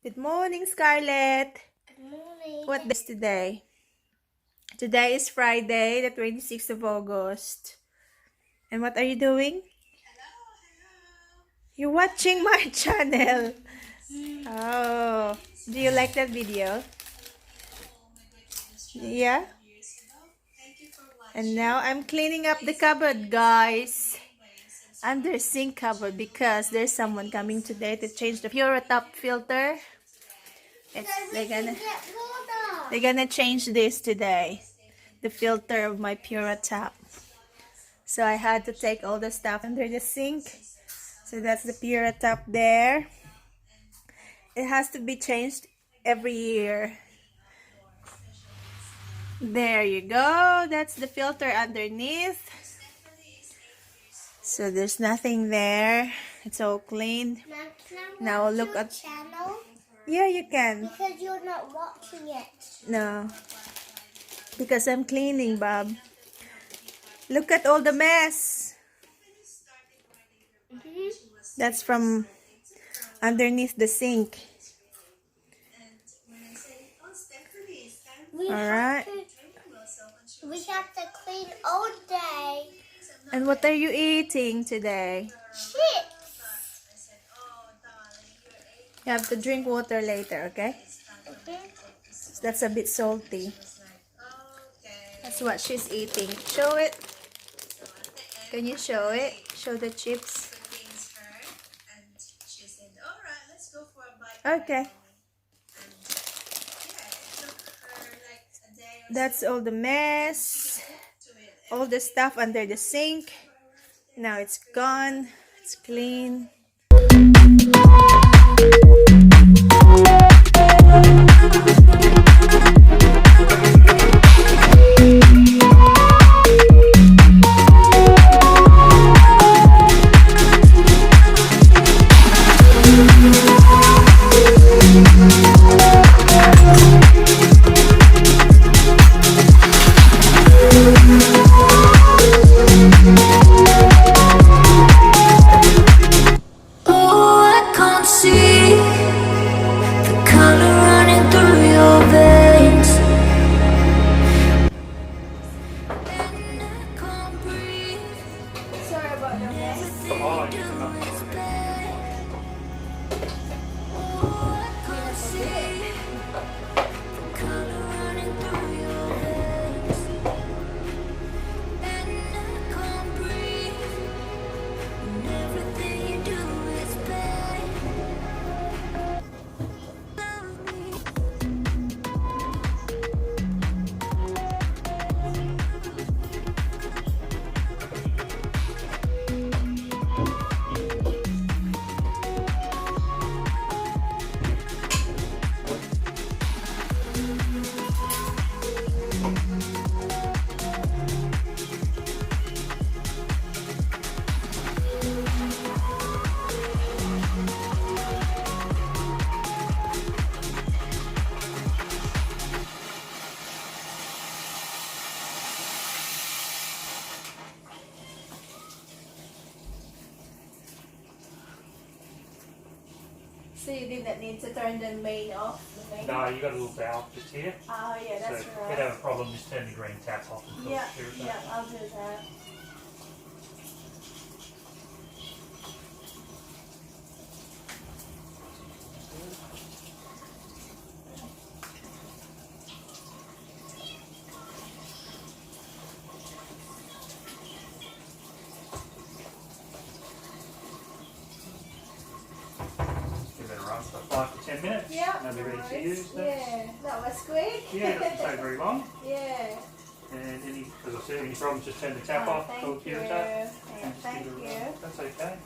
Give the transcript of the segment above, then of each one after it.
Good morning, Scarlett. Good morning. What day is today? Today is Friday, the 26th of August. And what are you doing? You're watching my channel. Oh, do you like that video? Yeah? And now I'm cleaning up the cupboard, guys. Under sink cupboard because there's someone coming today to change the Puratap filter. They're gonna change this today, the filter of my Puratap. So I had to take all the stuff under the sink. So that's the Puratap there. It has to be changed every year. There you go. That's the filter underneath. So there's nothing there. It's all clean. Now look at channel. Yeah, you can. Because you're not watching it. No. Because I'm cleaning, Bob. Look at all the mess. That's from underneath the sink. Alright. We have to clean all day. And what are you eating today? Chips. You have to drink water later, okay? That's a bit salty. That's what she's eating. Show it. Can you show it? Show the chips. Okay. That's all the mess. All the stuff under the sink. Now it's gone. It's clean. So you didn't need to turn the main off? No, you got a little valve just here. Oh yeah, that's so right. if you have a problem, just turn the green tap off. And Yeah, I'll do that. Give it a run for 5 to 10 minutes. Yeah. And they'll be ready to use. Yeah, that was quick. Yeah, it doesn't take very long. Yeah. And as I said, any problems, just turn the tap off. Thank you. Tap, Yeah, and just thank give it a you. run. That's okay.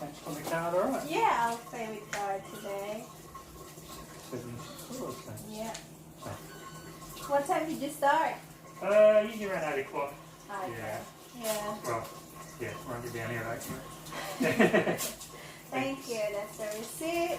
Thanks for the card, alright? Yeah, I'll play with card today. Yeah. What time did you start? Usually around 8 o'clock. Okay. Yeah. Well, yeah, run it down here at 8. Thank you. That's the receipt.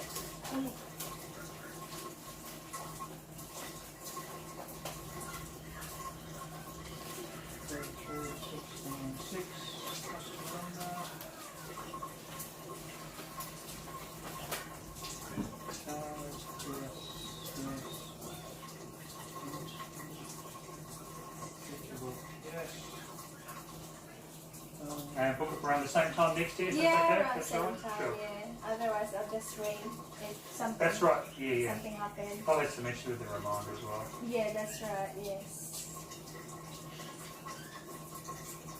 same time next year? Is Yeah, that okay? around That's same all right? time, Sure. yeah. Otherwise, I'll just ring if something. That's right. Yeah. Something happens. I'll SMS you with a reminder as well. Yeah, that's right. Yes.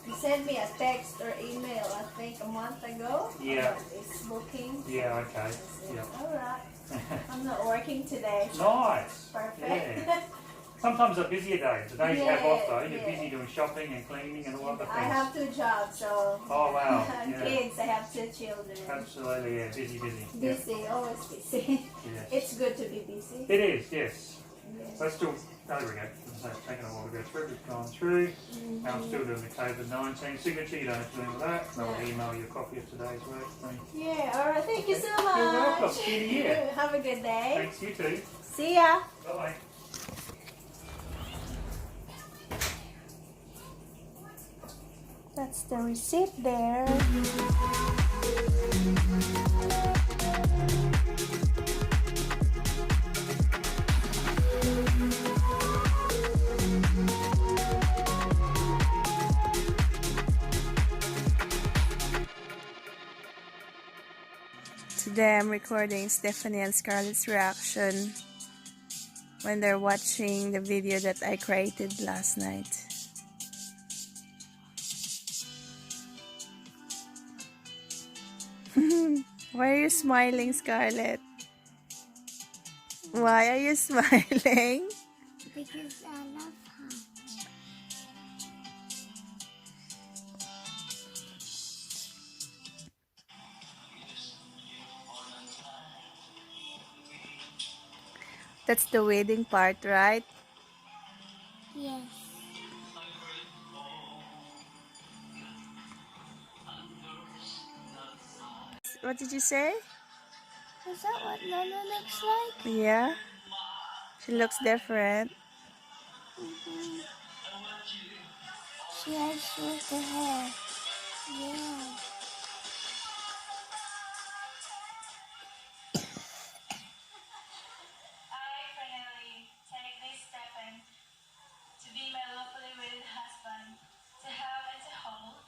You sent me a text or email, I think, a month ago. Yeah. About this booking. Yeah. Okay. I said, Yeah. all right. I'm not working today. Nice. Perfect. Yeah. Sometimes are busier days. The days you have off though, you're Yeah. busy doing shopping and cleaning and all other I things. have 2 jobs, so. Oh wow. And Yeah. kids, I have 2 children. Absolutely. Yeah. Busy. Busy, always busy. Yeah. It's good to be busy. It is. Yes. Yeah. So still, there we go. So it's taken a while to go through. We've gone through. Now I'm still doing the COVID-19 signature. You don't have to do any of that. And I'll email you a copy of today's work. Yeah, alright, thank you so much. You're welcome. See you here. Have a good day. Thanks, you too. See ya. Bye. That's the receipt there. Today I'm recording Stephanie and Scarlett's reaction when they're watching the video that I created last night. Why are you smiling, Scarlett? Why are you smiling? Because I love her. That's the wedding part, right? Yes. What did you say? Is that what Nana looks like? Yeah. She looks different. She has shorter hair. Yeah. I finally take this step in to be my lawfully wedded husband, to have and to hold,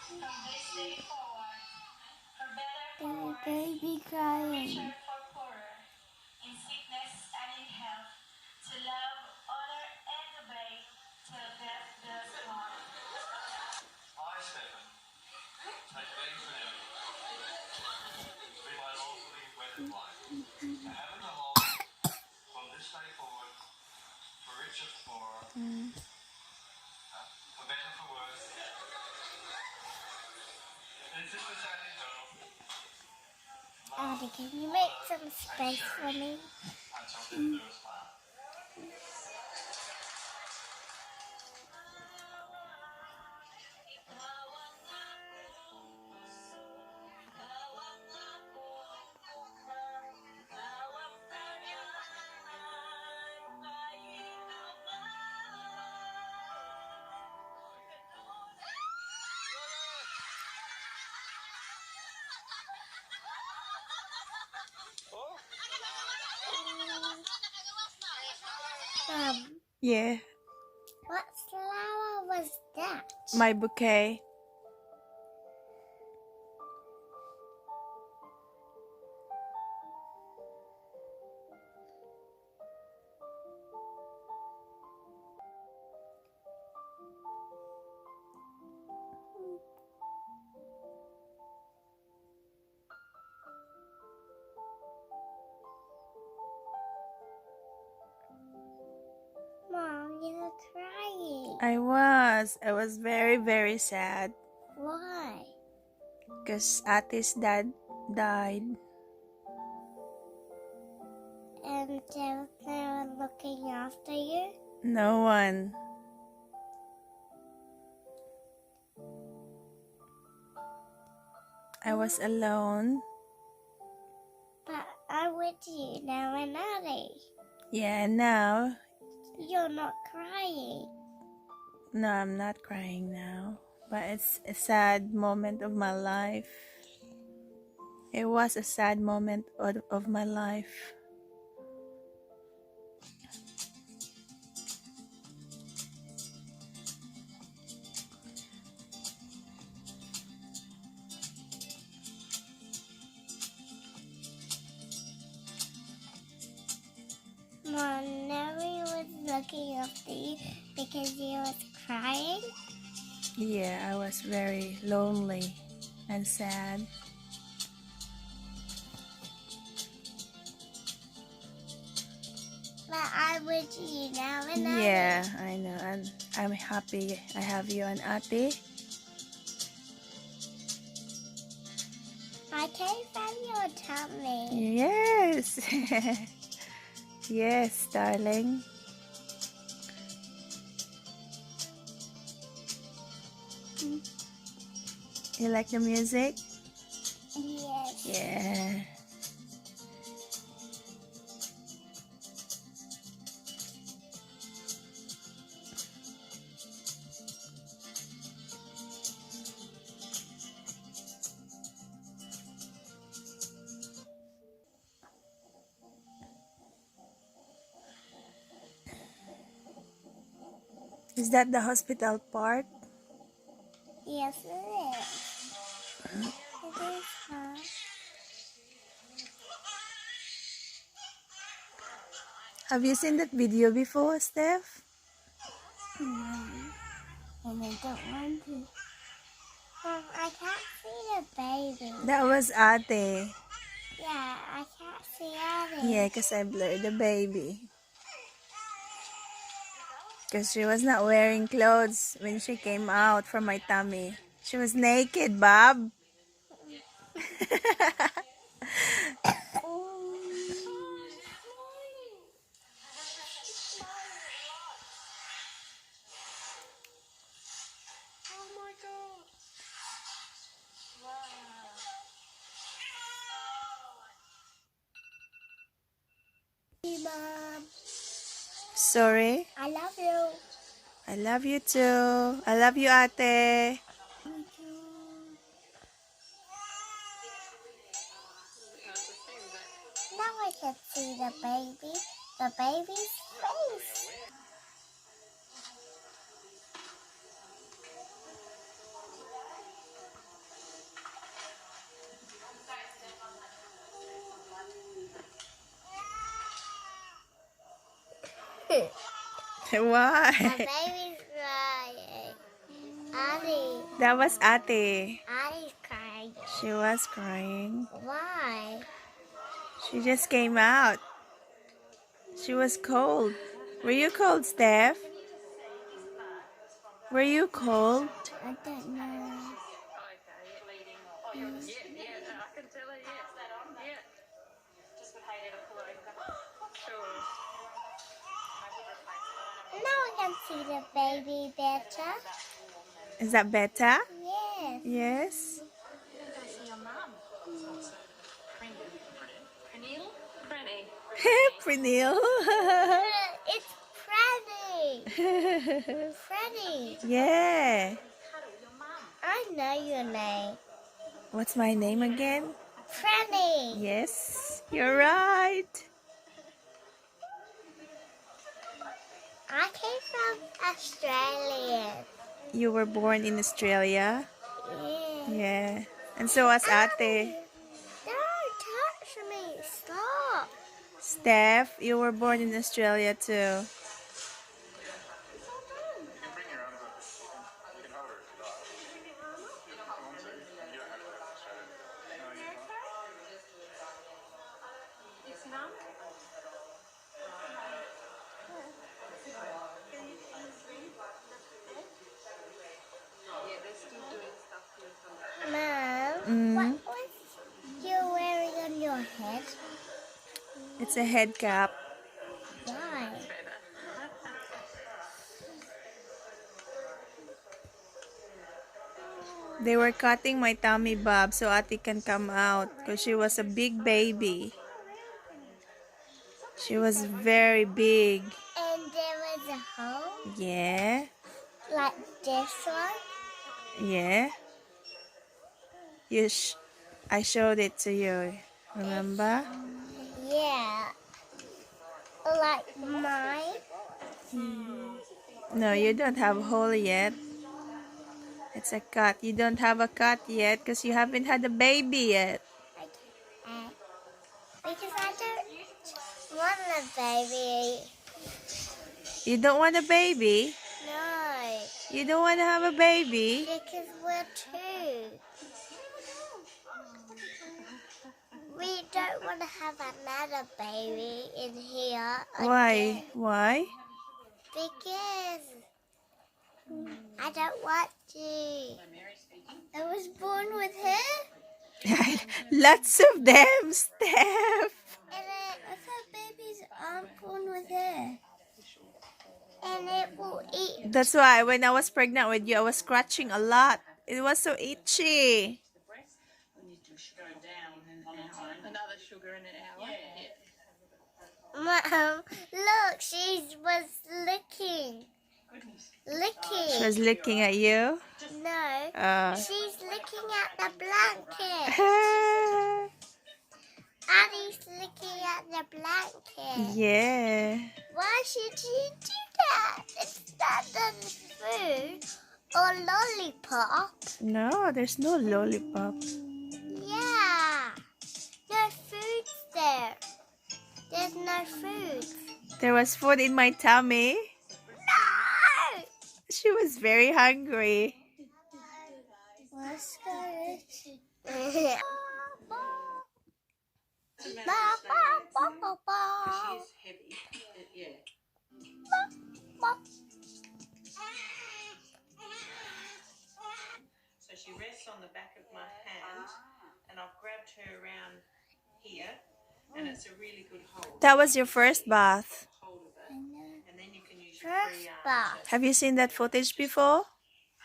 from this day forward, for better, for And the worse, baby for crying. richer, for poorer, in sickness and in health, to love, honor, and obey, till death do us part. I, Stephen, take these vows to be my lawfully wedded wife, to have and to hold, from this day forward, for richer, for poorer, for better, for worse, in sickness and in health, Daddy, can you make some space for me? until death do us part. Yeah. What flower was that? My bouquet. Mom, you're crying. I was very, very sad Why? because Ate's dad died. And there was no one looking after you? No one. I was alone. But I'm with you now and Daddy. Yeah, and now, You're not crying. no, I'm not crying now. But it's a sad moment of my life. It was a sad moment of my life. looking after you because you was crying. Yeah, I was very lonely and sad. But I'm with you now and then. Yeah, I know. And I'm happy I have you and Ate. I came from your tummy. Yes. Yes, darling. You like the music? Yes. Yeah. Is that the hospital part? Yes, it is. It is, huh? Have you seen that video before, Steph? And I don't want to. I can't see the baby. That was Ate. Yeah, I can't see it. Yeah, because I blurred the baby. Because she was not wearing clothes when she came out from my tummy. She was naked, Bob. Oh my god. Wow. Mom, Sorry. I love you. I love you too. I love you, Ate. Me too. Now I can see the baby. The baby's face. The Why? baby's crying. Addie. That was Ate. Addie's crying. She was crying. Why? She just came out. She was cold. Were you cold, Steph? Were you cold? I don't know. Now I can see the baby better. Is that better? Yes. Yes. Prenil. It's Freddy. Freddy. Yeah. I know your name. What's my name again? Freddy. Yes, you're right. I came from Australia. You were born in Australia? Yeah. Yeah. And so was Ate. Don't touch me. Stop. Steph, you were born in Australia too. Mom, what was you wearing on your head? It's a head cap. Why? They were cutting my tummy, Bob, so Ate can come out because she was a big baby. She was very big. And there was a hole Yeah. like this one. Yeah. I showed it to you. Remember? Yeah. Like mine. No, you don't have a hole yet. It's a cut. You don't have a cut yet because you haven't had a baby yet. Because I don't want a baby. You don't want a baby? No, You don't want to have a baby? because we're two. We don't want to have another baby in here Why? again. Why? Because I don't want to. I was born with her. Lots of them, Steph. And I thought babies aren't born with hair. And it will eat. That's why when I was pregnant with you, I was scratching a lot. It was so itchy. Another sugar in an hour. Mom, look, she was licking. She Licking. was looking at you. No, she's licking at the blanket. Uh, Addie's licking at the blanket. yeah. Why should you do that? It's not the food or lollipop. No, there's no lollipop. Yeah. No food's there. There's no food. There was food in my tummy. No! She was very hungry. What's good? Heavy. Yeah. So she rests on the back of my hand, and I've grabbed her around here, and it's a really good hold. That was your first bath. Hold of it, and then you can use your First free arm bath. Have you seen that footage before? to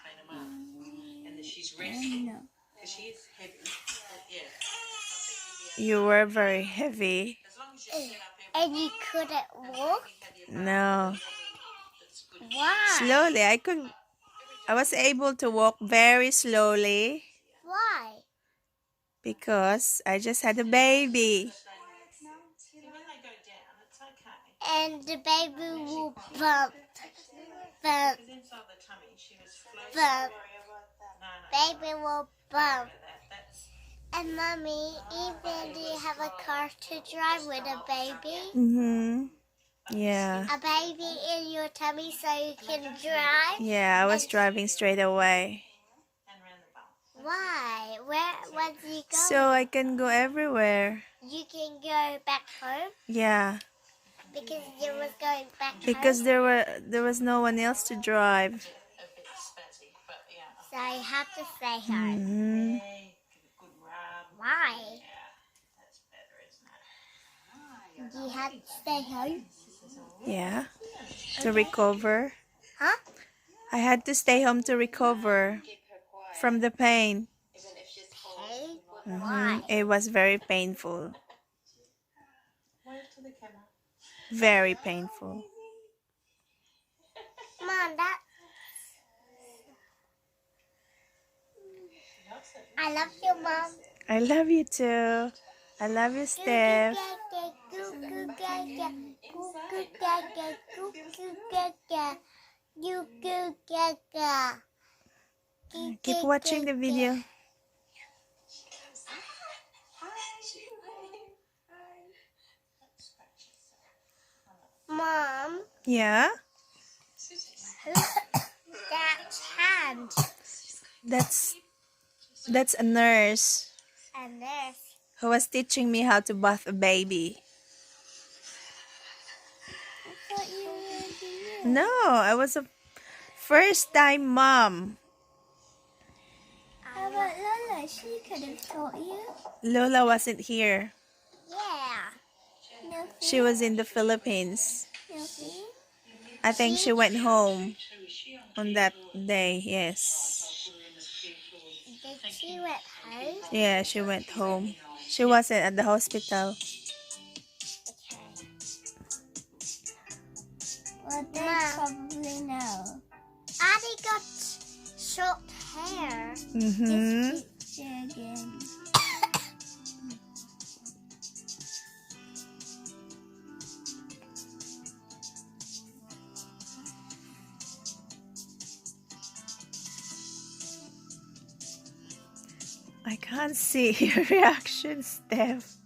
train them up. And then she's resting because she is heavy. But yeah, You were very heavy. as long as you sit up And you couldn't walk? No. Why? Slowly. I was able to walk very slowly Why? because I just had a baby. see when they go down, it's okay. And the baby will bump. Bump. Because inside the tummy, she was floating. Bump. No, Baby will bump. that's And mommy, even do you have a car to drive with a baby? Mm-hmm. Yeah. A baby in your tummy so you can drive? Yeah, I was driving straight away. and round the bump. Why? Where do you go? So I can go everywhere. You can go back home Yeah. because you was going back Because home. there was no one else to drive. A bit spazzy, but yeah. So you have to stay home. Mm-hmm. Hey, give a good rub. Why? Yeah, that's better, isn't it? You have to stay home? Yeah. To recover. Huh? I had to stay home to recover from the pain. Okay. Mhm. Why? It was very painful. Wave to the camera. Very painful. Mom, that. I love you, Mom. I love you too. I love you, Steph. Keep watching the video. Mom, Yeah? that hand. That's a nurse And this. who was teaching me how to bath a baby. I thought you were doing. No, I was a first time mom. How about Lola? She could have taught you. Lola wasn't here. Yeah. She was in the Philippines. Nothing. I think she went home on that day. Yes. Did she went home? Yeah, she went home. She wasn't at the hospital. Well, they probably know. Addie got short hair. Mm-hmm. Picture again. I can't see your reaction, Steph.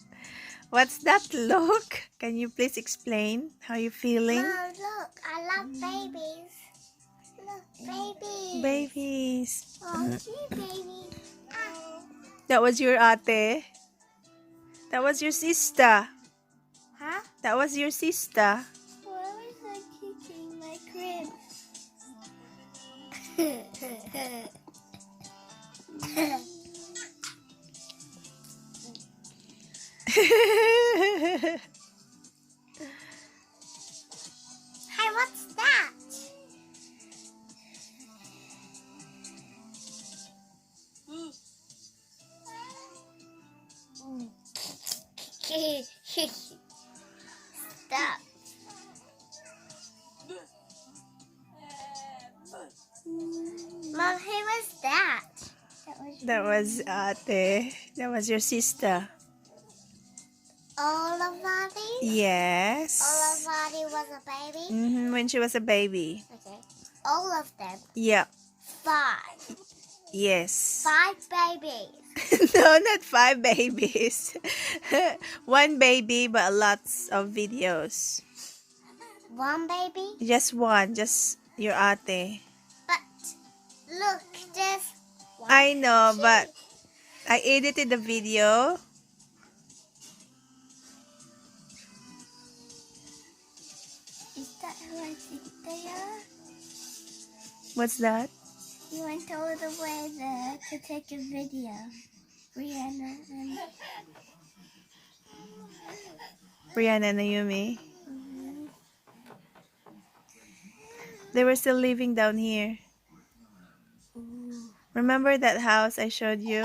What's that look? Can you please explain how you feeling? Mom, look, I love babies. Look, babies. Babies. Oh, gee, baby. That was your ate. That was your sister. Huh? That was your sister. Why was I kicking my crib? Hey, what's that? Stop. Mom, who was that? That was ate. That was your sister. All of Maddie? Yes. All of Maddie was a baby? When she was a baby. Okay. All of them? Yeah. 5. Yes. 5 babies. No, not 5 babies. 1 baby, but lots of videos. 1 baby? Just one, just your ate. But look, there's one. I know, but I edited the video. Is that who I think they are? What's that? You went all the way there to take a video. Brianna and Brianna and Naomi. They were still living down here. Remember that house I showed you?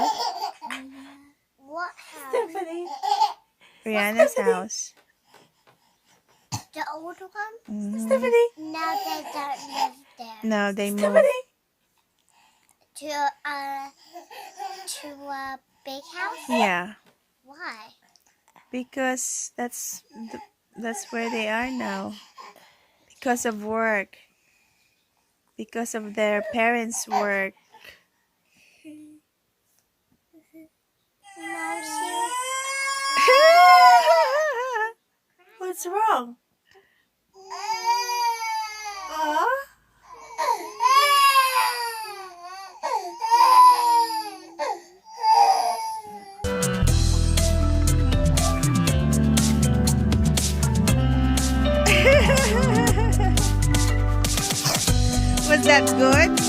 what house? Brianna's house. The old one? Mhm. No, they don't live there. No, they moved. To a big house? Yeah, Why? because that's where they are now. Because of work. Because of their parents' work. No, she What's wrong? Was that good?